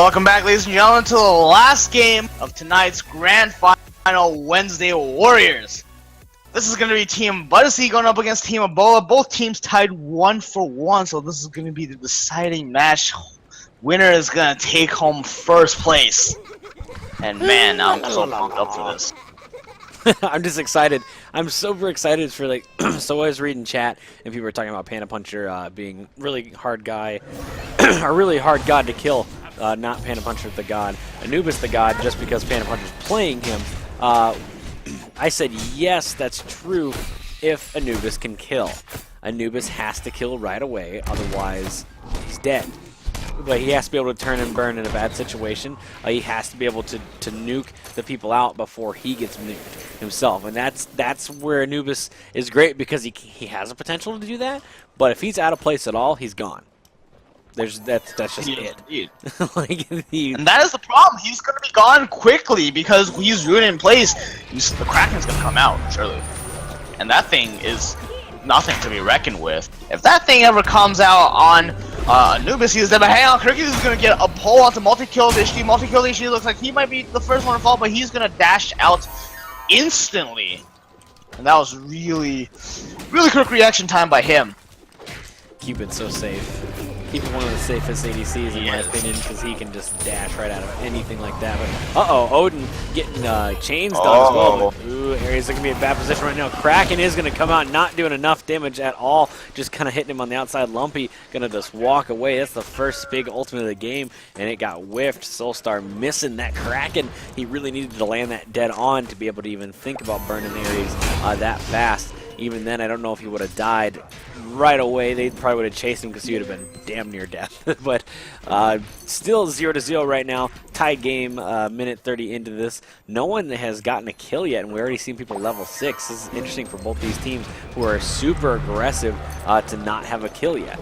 Welcome back, ladies and gentlemen, to the last game of tonight's Grand Final Wednesday Warriors. This is going to be Team Budissy going up against Team Ebola. Both teams tied 1-1, so this is going to be the deciding match. Winner is going to take home first place. And man, I'm so pumped up for this. I'm just excited. I'm super excited for so I was reading chat and people were talking about Panda Puncher being really hard guy, a really hard god to kill. Not Panda Puncher the god, Anubis the god, just because Panda Puncher's playing him. I said yes, that's true if Anubis can kill. Anubis has to kill right away, otherwise he's dead. But he has to be able to turn and burn in a bad situation. He has to be able to nuke the people out before he gets nuked himself. And that's where Anubis is great, because he has a potential to do that. But if he's out of place at all, he's gone. That's just it. And that is the problem. He's going to be gone quickly because he's ruined in place. The Kraken's going to come out, surely. And that thing is nothing to be reckoned with. If that thing ever comes out on Anubis, he's dead. But hang on, Kirkus is going to get a pull onto multi-kill Budissy. Multi-kill Budissy looks like he might be the first one to fall, but he's going to dash out instantly. And that was really quick reaction time by him. Keep it so safe. Keep it one of the safest ADCs in my opinion, because he can just dash right out of anything like that. But Odin getting chains done as well. But, Ares are gonna be in a bad position right now. Kraken is gonna come out, not doing enough damage at all, just kind of hitting him on the outside. Lumpy gonna just walk away. That's the first big ultimate of the game, and it got whiffed. Soulstar missing that Kraken. He really needed to land that dead on to be able to even think about burning Ares that fast. Even then, I don't know if he would have died right away. They probably would have chased him because he would have been damn near death. But still 0-0 right now. Tied game, minute 30 into this. No one has gotten a kill yet, and we already seen people level 6. This is interesting for both these teams who are super aggressive to not have a kill yet.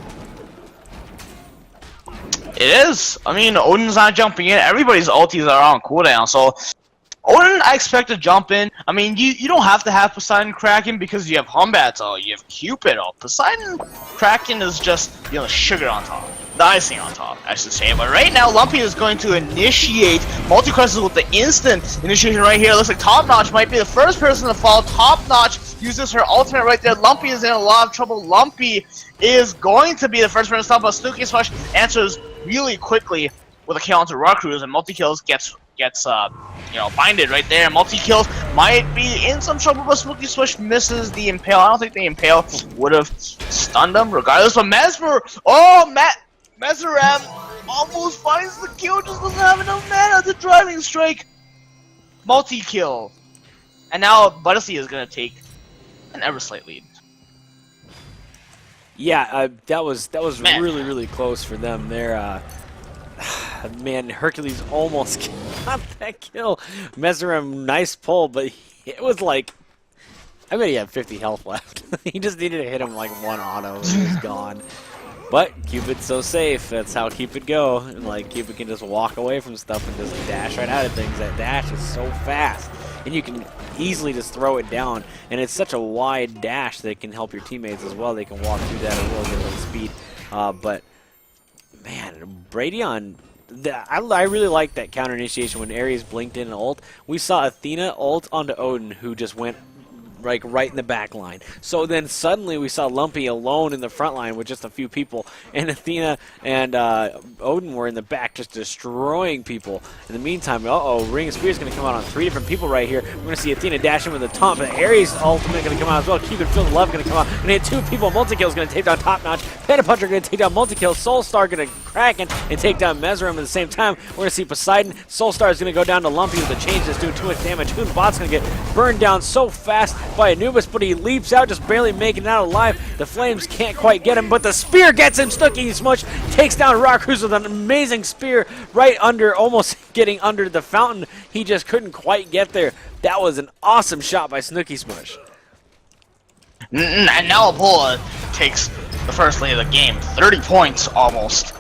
It is. I mean, Odin's not jumping in. Everybody's ultis are on cooldown, so Odin, I expect to jump in. I mean, you don't have to have Poseidon Kraken because you have Humbat, you have Cupid. Poseidon Kraken is just, sugar on top. The icing on top, I should say. But right now, Lumpy is going to initiate multi-crosses with the instant initiation right here. Looks like Top Notch might be the first person to fall. Top Notch uses her ultimate right there. Lumpy is in a lot of trouble. Lumpy is going to be the first person to stop, but Snooki Smash answers really quickly with a kill onto Rock Cruise, and multi-kills gets binded right there. Multi-kills might be in some trouble, but Smokey Swish misses the Impale. I don't think the Impale would have stunned him regardless, but Mesmeram almost finds the kill, just doesn't have enough mana to Driving Strike. Multi-kill. And now Budissy is going to take an ever slight lead. Yeah, that was really close for them there. Man, Hercules almost got that kill. Mesmeram, nice pull, but it was like, I bet he had 50 health left. He just needed to hit him like one auto and he was gone. But Cupid's so safe. That's how Cupid go. And like Cupid can just walk away from stuff and just dash right out of things. That dash is so fast, and you can easily just throw it down. And it's such a wide dash that it can help your teammates as well. They can walk through that as well, get a little speed. But man, Braedion, I really like that counter initiation when Ares blinked in an ult. We saw Athena ult onto Odin, who just went like right in the back line. So then suddenly we saw Lumpy alone in the front line with just a few people, and Athena and Odin were in the back just destroying people. In the meantime, Ring of Spear is going to come out on 3 different people right here. We're going to see Athena dash in with a taunt, but Ares ultimate going to come out as well. Cupid Feel the Love going to come out and hit 2 people. Multi-kill is going to take down Top Notch. Panda Puncher going to take down Multi-kill. Soulstar going to Kraken and take down Mesmeram at the same time. We're going to see Poseidon. Soulstar is going to go down to Lumpy with a change that's doing too much damage. Hoonbot's going to get burned down so fast by Anubis, but he leaps out, just barely making it out alive. The flames can't quite get him, but the spear gets him. Snooki Smush takes down Rock Cruise with an amazing spear right under, almost getting under the fountain. He just couldn't quite get there. That was an awesome shot by Snooki Smush. And now Ebola takes the first lead of the game, 30 points almost.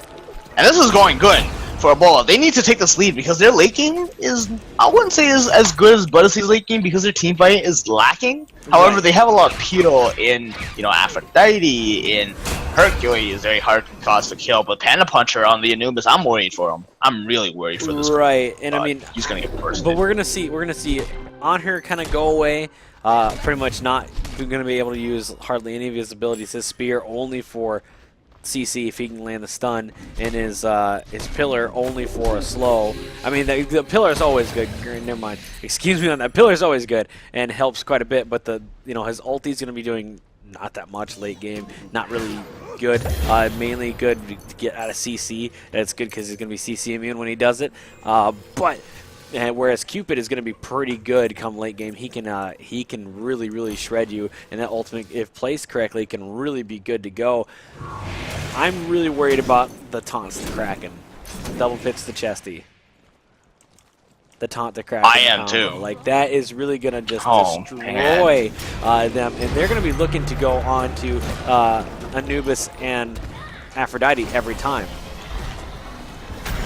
And this is going good for Ebola. They need to take this lead because their late game is, I wouldn't say is as good as Budissy's late game because their team fight is lacking. However, they have a lot of appeal in, you know, Aphrodite, in Hercules, very hard cost to kill, but Panda Puncher on the Anubis, I'm worried for him. I'm really worried for this. Right, and I mean, he's gonna get bursted. But we're gonna see on her kind of go away. Pretty much not gonna be able to use hardly any of his abilities. His spear only for CC if he can land the stun, and his pillar only for a slow. I mean, the pillar is always good. Never mind. Excuse me on that. Pillar is always good and helps quite a bit. But his ulti is going to be doing not that much late game. Not really good. Mainly good to get out of CC. That's good because he's going to be CC immune when he does it. Whereas Cupid is going to be pretty good come late game. He can really shred you, and that ultimate, if placed correctly, can really be good to go. I'm really worried about the taunts to Kraken. Double pits to Chesty. The taunt to Kraken. I am combo. too. Like, that is really going to just destroy them, and they're going to be looking to go on to Anubis and Aphrodite every time.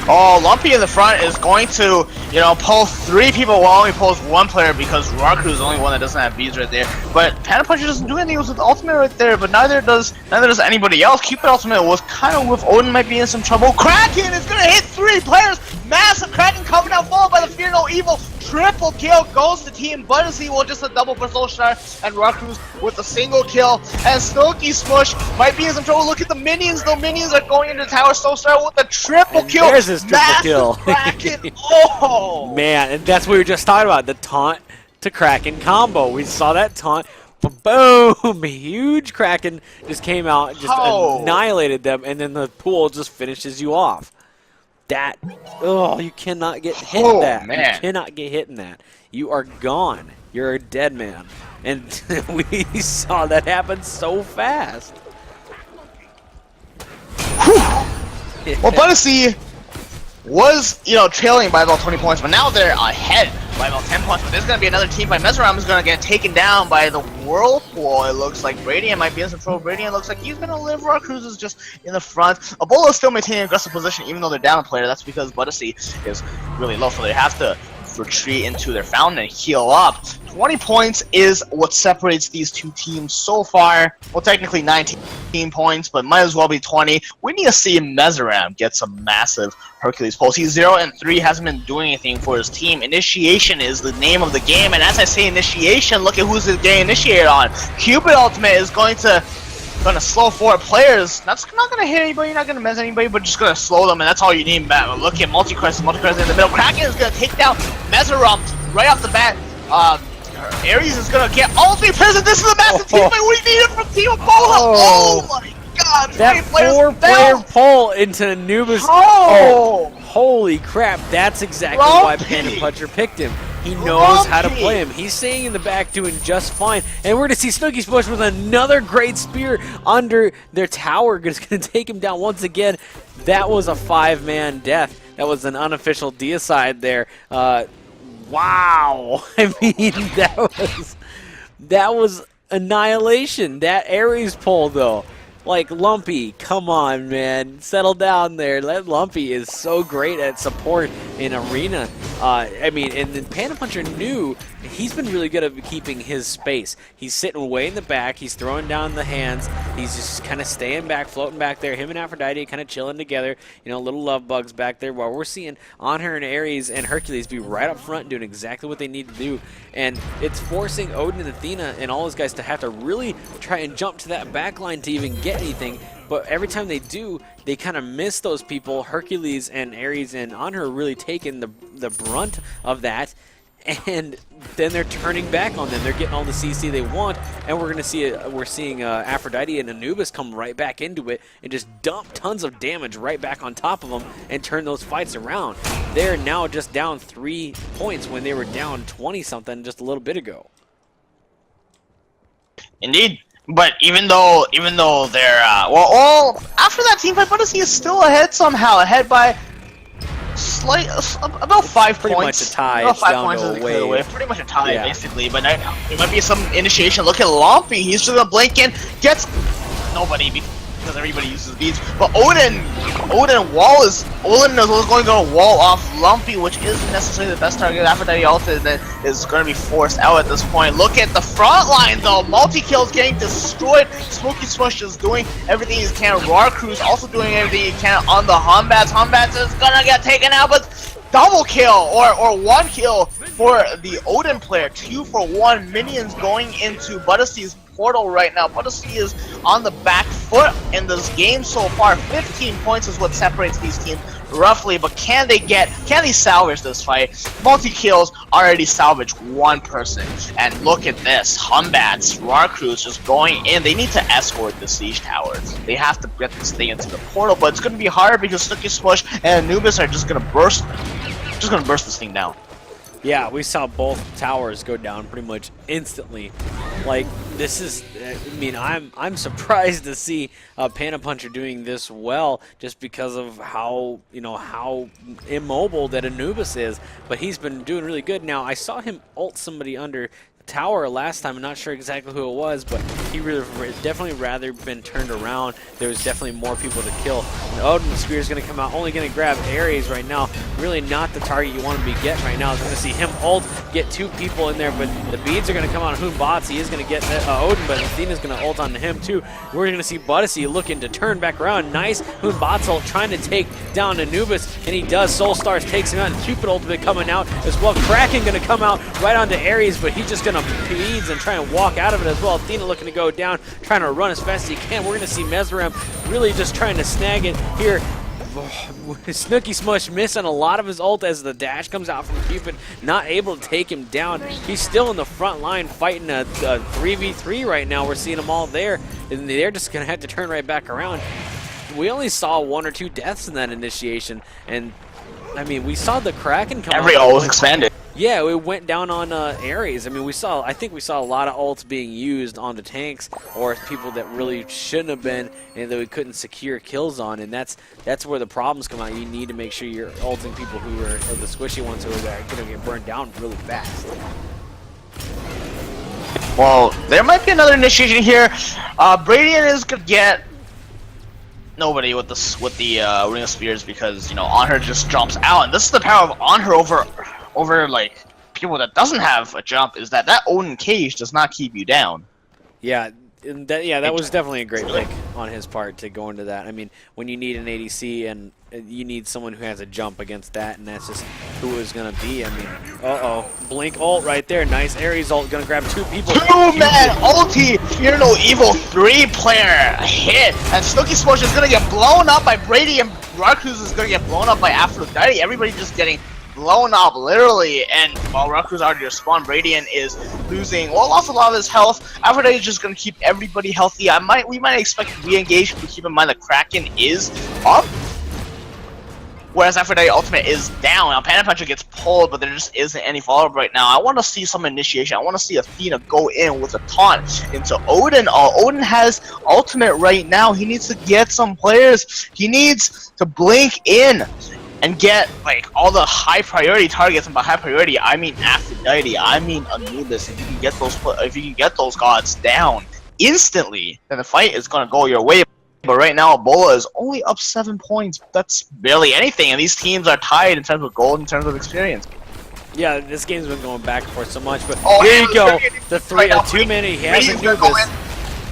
Oh, Lumpy in the front is going to, you know, pull 3 people while only pulls 1 player because Raku is the only one that doesn't have beads right there. But Panda Puncher doesn't do anything with the ultimate right there, but neither does anybody else. Cupid ultimate was kind of with Odin might be in some trouble. Kraken is gonna hit 3 players. Massive Kraken coming out, followed by the Fear No Evil. Triple kill goes to Team Budissy with just a double for Soulstar, and Raku's with a single kill. And Snooky Smush might be in some trouble. Look at the minions, though. Minions are going into the tower. Soulstar with a triple kill. There's his triple kill. Kraken. Oh man, and that's what we were just talking about, the taunt to Kraken combo. We saw that taunt. Boom! Huge Kraken just came out, just annihilated them, and then the pool just finishes you off. That, you cannot get hit in that. Man. You cannot get hit in that. You are gone. You're a dead man. And we saw that happen so fast. Well, Budissy was, you know, trailing by about 20 points, but now they're ahead by about 10 points. But there's going to be another team by Mesmeram who's going to get taken down by the Whirlpool. It looks like Radiant might be in some trouble. Radiant looks like he's going to live. Cruz is just in the front. Ebola is still maintaining an aggressive position even though they're down a player. That's because Budissy is really low, so they have to retreat into their fountain and heal up. 20 points is what separates these two teams so far. Well, technically 19 points, but might as well be 20. We need to see Mesmeram get some massive Hercules pulls. He's 0-3, hasn't been doing anything for his team. Initiation is the name of the game, and as I say initiation, look at who's getting initiated on. Cupid Ultimate is going to slow forward players. That's not gonna hit anybody, not gonna mess anybody, but just gonna slow them, and that's all you need. Look at Multicrest in the middle. Kraken is gonna take down Mesmeram right off the bat. Ares is gonna get all 3 players, and this is a massive team fight. We need it from Team Ebola. Oh my god! That 4-player pull into Anubis. Holy crap! That's exactly why Panda Puncher picked him. He knows how to play him. He's staying in the back doing just fine. And we're going to see Snooky Smush with another great spear under their tower. It's going to take him down once again. That was a 5-man death. That was an unofficial deicide there. Wow. I mean, that was annihilation. That Ares pull, though. Like, Lumpy, come on, man. Settle down there. That Lumpy is so great at support in Arena. I mean, and then Panda Puncher knew he's been really good at keeping his space. He's sitting way in the back. He's throwing down the hands. He's just kind of staying back, floating back there. Him and Aphrodite kind of chilling together. You know, little love bugs back there while we're seeing Anher and Ares and Hercules be right up front doing exactly what they need to do. And it's forcing Odin and Athena and all those guys to have to really try and jump to that back line to even get anything. But every time they do, they kind of miss those people. Hercules and Ares and Anher are really taking the brunt of that. And then they're turning back on them. They're getting all the CC they want, and we're seeing Aphrodite and Anubis come right back into it and just dump tons of damage right back on top of them and turn those fights around. They're now just down 3 points when they were down 20-something just a little bit ago. Indeed. But even though they're after that team fight, Budissy is still ahead somehow, ahead by about 5 pretty points. Much a tie. About it's 5 down points to as a they clear the way. wave. Pretty much a tie, basically. But there might be some initiation. Look at Lumpy. He's just gonna blink in, gets nobody. because everybody uses beads. But Odin is going to wall off Lumpy, which isn't necessarily the best target. Aphrodite ulted that is going to be forced out at this point. Look at the front line though. Multi-kills getting destroyed. Smokey Smush is doing everything he can. Roar Crew's also doing everything he can on the Humbats. Humbats is gonna get taken out, but double kill or one kill for the Odin player. 2 for 1 minions going into Budissy's portal right now. Budissy is on the back foot in this game so far. 15 points is what separates these teams roughly, but can they salvage this fight? Multi-kills already salvaged one person. And look at this. Humbats, Roar Crews just going in. They need to escort the siege tower. They have to get this thing into the portal, but it's going to be hard because Snooki Smush and Anubis are just going to burst this thing down. Yeah, we saw both towers go down pretty much instantly. Like, this is, I mean, I'm surprised to see Panda Puncher doing this well, just because of how, you know, how immobile that Anubis is. But he's been doing really good. Now, I saw him ult somebody under tower last time. I'm not sure exactly who it was, but he really definitely rather been turned around. There was definitely more people to kill. And Odin Spear is going to come out, only going to grab Ares right now. Really not the target you want to be getting right now. Is going to see him ult, get 2 people in there, but the beads are going to come out on Humbats. He is going to get Odin, but Athena's going to ult onto him too. We're going to see Budissy looking to turn back around. Nice Humbats ult trying to take down Anubis, and he does. Soul Stars takes him out, and Cupid ultimate coming out as well. Kraken going to come out right onto Ares, but he's just going to beads and try and walk out of it as well. Athena looking to go down, trying to run as fast as he can. We're going to see Mesram really just trying to snag it here. Snooki Smush missing a lot of his ult as the dash comes out from Cupid, not able to take him down. He's still in the front line fighting a 3v3 right now. We're seeing them all there, and they're just going to have to turn right back around. We only saw 1 or 2 deaths in that initiation, and I mean, we saw the Kraken come out. Every ult was expanded. Yeah, we went down on Ares. I mean, I think we saw a lot of ults being used on the tanks or people that really shouldn't have been and that we couldn't secure kills on, and that's where the problems come out. You need to make sure you're ulting people who are the squishy ones who are going to get burned down really fast. Well, there might be another initiation here. Bradian is going to get nobody with the Ring of Spears because, you know, On Her just jumps out, and this is the power of On Her over like people that doesn't have a jump, is that Odin cage does not keep you down. Yeah, that was definitely a great pick on his part to go into that. I mean, when you need an ADC and you need someone who has a jump against that, and that's just who it's gonna be. I mean, Blink ult right there. Nice Ares ult, gonna grab 2 people. 2-man ulti, you're no evil 3-player hit, and Snooki Smush is gonna get blown up by Brady, and Rakuz is gonna get blown up by Aphrodite. Everybody just getting blown up, literally, and while Raku's already respawned, Radiant is losing, well, lost a lot of his health. Aphrodite is just gonna keep everybody healthy. We might expect re-engage, but keep in mind the Kraken is up, whereas Aphrodite ultimate is down. Now Panda Puncher gets pulled, but there just isn't any follow-up right now. I want to see some initiation. I want to see Athena go in with a taunt into Odin. Odin has ultimate right now. He needs to get some players. He needs to blink in and get like all the high priority targets, and by high priority I mean Aphrodite, I mean Anubis. If you can get those gods down instantly, then the fight is gonna go your way. But right now Ebola is only up 7 points. That's barely anything, and these teams are tied in terms of gold, in terms of experience. Yeah, this game's been going back and forth so much, but here you go. The 2-man he has Anubis.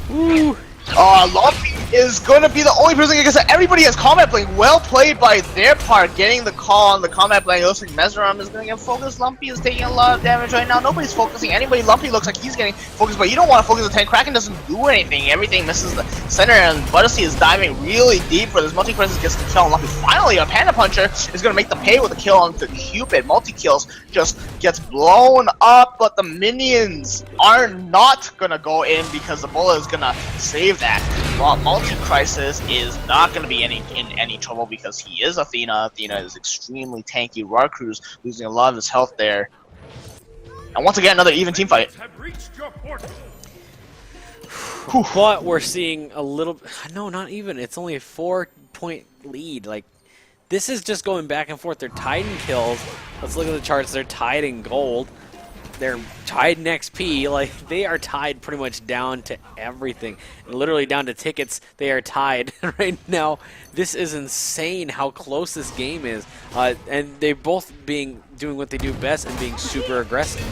Woo! Lumpy is going to be the only person against it. Everybody has combat blink. Well played by their part, getting the call on the combat blink. It looks like Mesram is going to get focused. Lumpy is taking a lot of damage right now. Nobody's focusing anybody. Lumpy looks like he's getting focused, but you don't want to focus the tank. Kraken doesn't do anything. Everything misses the center, and Budissy is diving really deep for this. Multi-crisis gets the kill on Lumpy. Finally, a Panda Puncher is going to make the pay with a kill onto Cupid. Multi-kills just gets blown up, but the minions are not going to go in because the Ebola is going to save that. Well, Multi-Crisis is not going to be in any trouble because he is Athena. Athena is extremely tanky. Roar Crew's losing a lot of his health there. And once again, another even team fight. But we're seeing a little... No, not even. It's only a 4-point lead. Like, this is just going back and forth. They're tied in kills. Let's look at the charts. They're tied in gold. they're tied in XP. Like, they are tied pretty much down to everything. Literally down to tickets, they are tied right now. This is insane how close this game is. And they both doing what they do best and being super aggressive.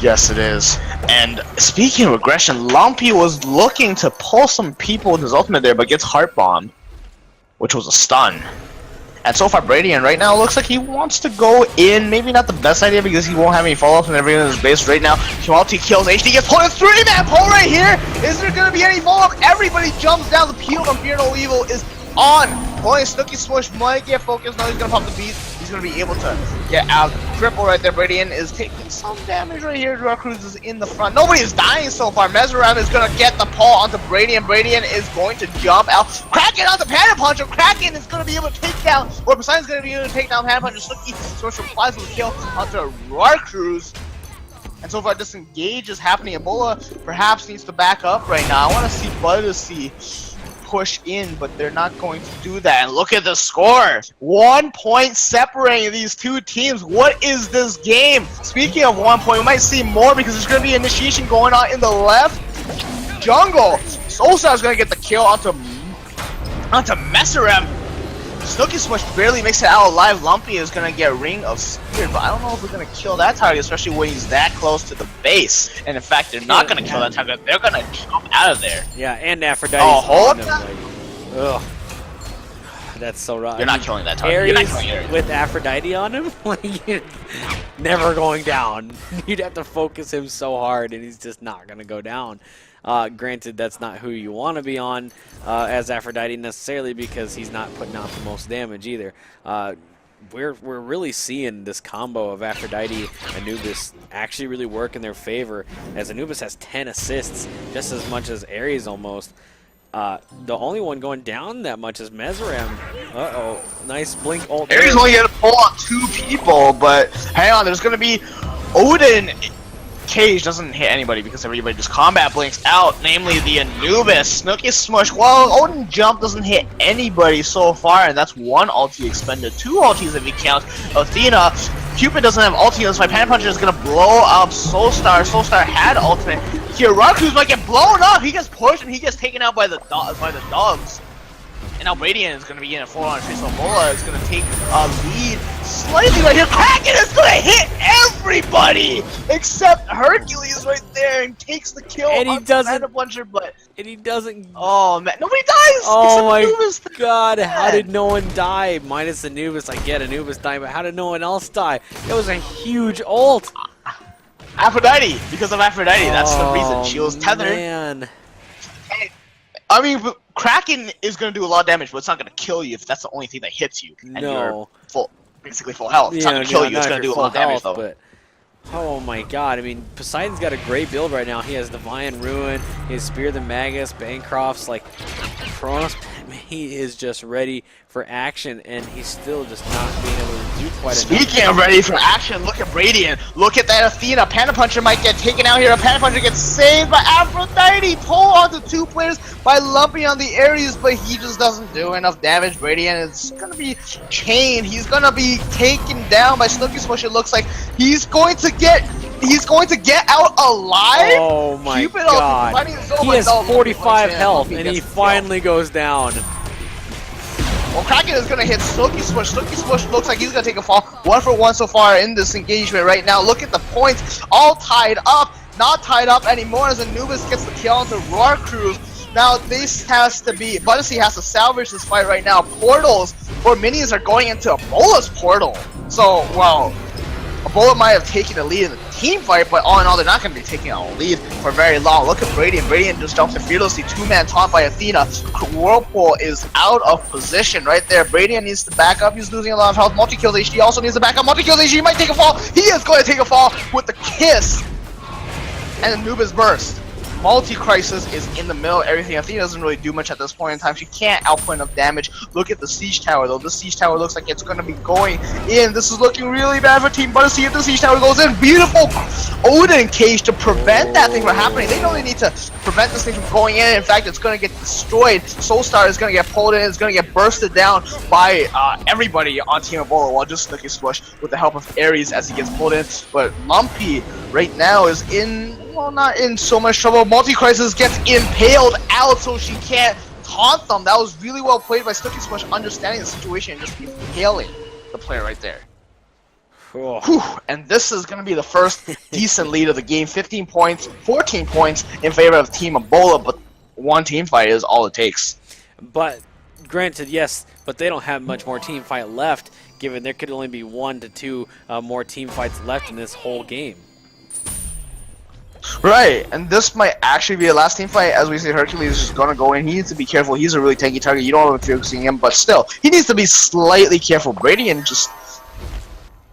Yes, it is. And speaking of aggression, Lumpy was looking to pull some people with his ultimate there, but gets heart bombed, which was a stun. And so far, Bradian right now looks like he wants to go in. Maybe not the best idea because he won't have any follow-ups and everything in his base right now. Multi kills. HD gets pulled in 3-man pull right here. Is there going to be any follow-up? Everybody jumps down. The peel from Fear No Evil is on. Pulling Snooki Swoosh might get focused. No, he's going to pop the beast. He's going to be able to get out. Triple right there. Bradian is taking some damage right here. Draw Cruz is in the front. Nobody is dying so far. Mezoram is going to get the pull onto Bradian. Bradian is going to jump out. Kraken onto Panda Puncher. Kraken is going to be able to take down, or Poseidon's going to be able to take down Panda Puncher. Snooki Swoosh replies with a kill onto Draw Cruz. And so far, disengage is happening. Ebola perhaps needs to back up right now. I want to see Budissy push in, but they're not going to do that. And look at the score. 1 point separating these two teams. What is this game? Speaking of 1 point, we might see more because there's going to be initiation going on in the left jungle. Soulstar is going to get the kill onto Meserem. Snooki Swoosh barely makes it out alive. Lumpy is going to get Ring of Spirit, but I don't know if we're going to kill that target, especially when he's that close to the base. And in fact, they're not going to kill that target. They're going to jump out of there. Yeah, and Aphrodite. Oh, hold on. Like, ugh. That's so rough. You're not killing that target. Ares You're not killing Ares. with Aphrodite on him, like, you're never going down. You'd have to focus him so hard, and he's just not going to go down. Granted, that's not who you want to be on as Aphrodite necessarily because he's not putting out the most damage either. We're really seeing this combo of Aphrodite and Anubis actually really work in their favor, as Anubis has 10 assists, just as much as Ares almost. The only one going down that much is Mezoram. Uh-oh. Nice blink ult. Ares only going to pull on 2 people, but hang on, there's going to be Odin. Cage doesn't hit anybody because everybody just combat blinks out, namely the Anubis. Snooki Smush, well, Odin Jump doesn't hit anybody so far, and that's 1 ulti expended. 2 ultis if you count Athena. Cupid doesn't have ulti, that's why Panda Puncher is going to blow up Soulstar. Soulstar had ultimate. Here, Raku's might get blown up. He gets pushed and he gets taken out by the dogs. And now Bradian is going to be in a 4-on-3, so Ebola is going to take a lead slightly right here. Kraken is going to hit everybody except Hercules right there and takes the kill. And he doesn't. Puncher, but and he doesn't. Oh man, nobody dies. Oh my Anubis. god! How did no one die? Minus Anubis, I get Anubis dying, but how did no one else die? It was a huge ult. Aphrodite, because of Aphrodite. That's the reason she was tethered. Man. I mean, Kraken is going to do a lot of damage, but it's not going to kill you if that's the only thing that hits you. And you're basically full health. It's not going to kill you, it's going to do a lot of damage, though. But, oh my god, I mean, Poseidon's got a great build right now. He has Divine Ruin, he has Spear the Magus, Bancroft's, like, Kronos. He is just ready for action, and he's still just not being able to do quite enough. Speaking of ready for action, look at Bradian. Look at that Athena. Panda Puncher might get taken out here. A Panda Puncher gets saved by Aphrodite. Pull onto 2 players by Lumpy on the Ares, but he just doesn't do enough damage. Bradian is going to be chained. He's going to be taken down by Snooki Smush. It looks like he's going to get out alive. Oh my god. He has 45 health, and he finally goes down. Well, Kraken is going to hit Snooki Smush. Snooki Smush looks like he's going to take a fall. 1-for-1 so far in this engagement right now. Look at the points. All tied up. Not tied up anymore as Anubis gets the kill onto Roar Cruz. Now, this has to be... Budissy has to salvage this fight right now. Portals or minions are going into Ebola's portal. So, well... Ebola might have taken the lead in the team fight, but all in all, they're not going to be taking a lead for very long. Look at Bradian. Bradian just jumps in fearlessly. 2-man taunt by Athena. Whirlpool is out of position right there. Bradian needs to back up. He's losing a lot of health. Multi-kills HD also needs to back up. Multi-kills HD might take a fall. He is going to take a fall with the kiss. And Anubis burst. Multi-Crisis is in the middle of everything. Athena doesn't really do much at this point in time. She can't output enough damage. Look at the Siege Tower, though. This Siege Tower looks like it's going to be going in. This is looking really bad for Team Budissy. If the Siege Tower goes in, beautiful Odin cage to prevent that thing from happening. They don't really need to prevent this thing from going in. In fact, it's going to get destroyed. Soulstar is going to get pulled in. It's going to get bursted down by everybody on Team Ebola, while just Slicky Swoosh with the help of Ares as he gets pulled in. But Lumpy right now is in, well, not in so much trouble. Multi-Crisis gets impaled out so she can't taunt them. That was really well played by Slicky Swoosh, understanding the situation and just impaling the player right there. Cool. Whew. And this is going to be the first decent lead of the game. 15 points, 14 points in favor of Team Ebola, but one team fight is all it takes. But granted, yes, but they don't have much more team fight left, given there could only be 1 to 2 more team fights left in this whole game. Right, and this might actually be the last team fight. As we see, Hercules is just going to go in. He needs to be careful. He's a really tanky target. You don't want to be focusing him, but still, he needs to be slightly careful. Brady and just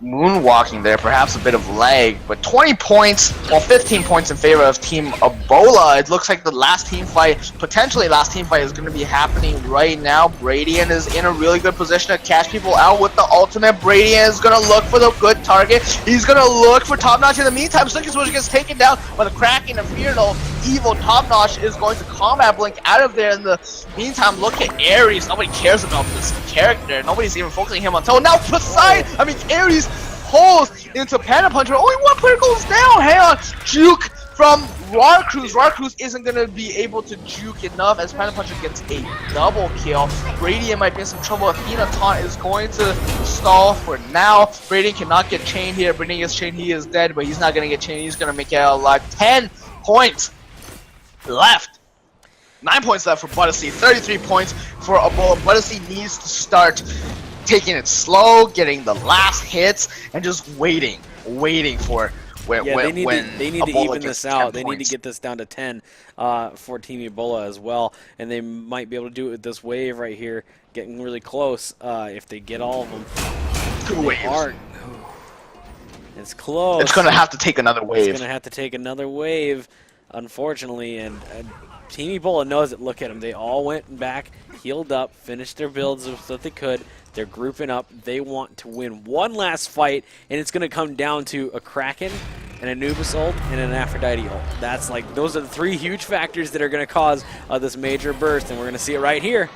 moonwalking there, perhaps a bit of lag, but 20 points, well, 15 points in favor of Team Ebola. It looks like the last team fight, potentially last team fight, is going to be happening right now. Bradian is in a really good position to catch people out with the ultimate. Bradian is going to look for the good target. He's going to look for Top Notch. In the meantime, Slicky Swoosh gets taken down by the Kraken and Fearno. Evil Top Notch is going to combat blink out of there. In the meantime, look at Ares. Nobody cares about this character. Nobody's even focusing him until now. Poseidon, I mean Ares, pulls into Panda Puncher. Only one player goes down. Hang on. Juke from Rarcruz. Rarcruz isn't going to be able to juke enough as Panda Puncher gets a double kill. Bradian might be in some trouble. Athena taunt is going to stall for now. Bradian cannot get chained here. Bradian gets chained. He is dead, but he's not going to get chained. He's going to make it out alive. 10 points left. 9 points left for Budissy. 33 points for Ebola. Budissy needs to start taking it slow, getting the last hits, and just waiting for when they need to Ebola even gets this out. 10 They need to points. get this down to 10 for Team Ebola as well, and they might be able to do it with this wave right here, getting really close if they get all of them. 2 waves. It's close. It's going to have to take another wave. It's going to have to take another wave, unfortunately, and Team Ebola knows it. Look at them. They all went back, healed up, finished their builds with what they could. They're grouping up. They want to win one last fight, and it's going to come down to a Kraken, an Anubis ult, and an Aphrodite ult. That's like, those are the 3 huge factors that are going to cause this major burst, and we're going to see it right here.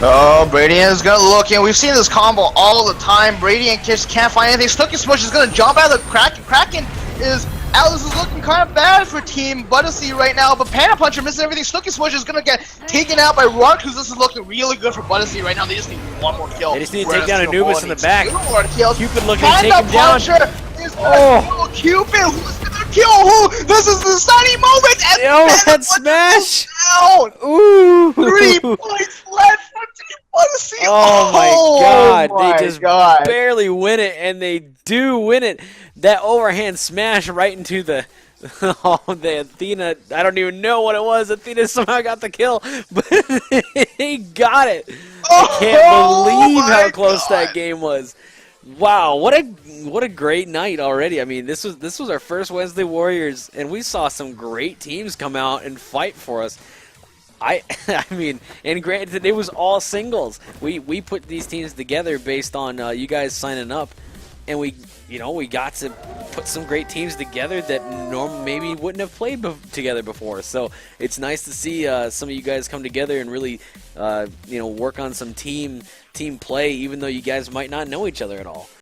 Oh, Bradian is going to look in. We've seen this combo all the time. Bradian just can't find anything. Slicky Swoosh is going to jump out of the Kraken. Kraken is out. This is looking kind of bad for Team Budissy right now, but Panda Puncher missing everything. Slicky Swoosh is going to get taken out by Rarcus. This is looking really good for Budissy right now. They just need one more kill. They just need to take down Anubis in the back. Cupid looking to Panda take him down. Puncher is going to kill Cupid. Who's going to kill who? This is the sunny moment. And The overhead smash. down. Ooh. 3 points left for Team Budissy. Oh my god, my they just God. barely win it, and they do win it. That overhand smash right into the the Athena, I don't even know what it was. Athena somehow got the kill, but he got it. I can't believe how close that game was. Wow, what a great night already. I mean, this was our first Wednesday Warriors, and we saw some great teams come out and fight for us. I mean, and granted, it was all singles. We put these teams together based on you guys signing up, and we got to put some great teams together that maybe wouldn't have played together before. So it's nice to see some of you guys come together and really work on some team play, even though you guys might not know each other at all.